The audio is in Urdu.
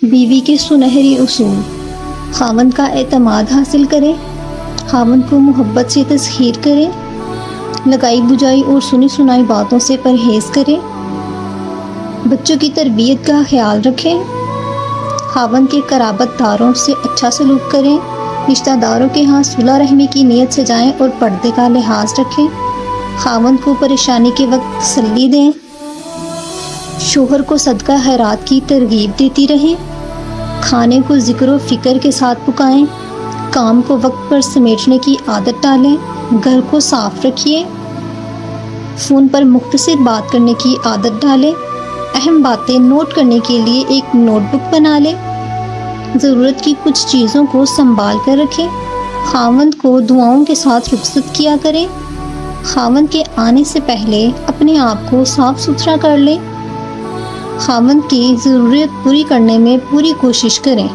بیوی کے سنہری اصول: خاوند کا اعتماد حاصل کریں، خاوند کو محبت سے تسخیر کریں، لگائی بجائی اور سنی سنائی باتوں سے پرہیز کریں، بچوں کی تربیت کا خیال رکھیں، خاوند کے قرابت داروں سے اچھا سلوک کریں، رشتہ داروں کے ہاں صلح رحمی کی نیت سے جائیں اور پردے کا لحاظ رکھیں، خاوند کو پریشانی کے وقت تسلی دیں، شوہر کو صدقہ خیرات کی ترغیب دیتی رہیں، کھانے کو ذکر و فکر کے ساتھ پکائیں، کام کو وقت پر سمیٹنے کی عادت ڈالیں، گھر کو صاف رکھیے، فون پر مختصر بات کرنے کی عادت ڈالیں، اہم باتیں نوٹ کرنے کے لیے ایک نوٹ بک بنا لیں، ضرورت کی کچھ چیزوں کو سنبھال کر رکھیں، خاوند کو دعاؤں کے ساتھ رخصت کیا کریں، خاوند کے آنے سے پہلے اپنے آپ کو صاف ستھرا کر لیں، خاوند کی ضرورت پوری کرنے میں پوری کوشش کریں۔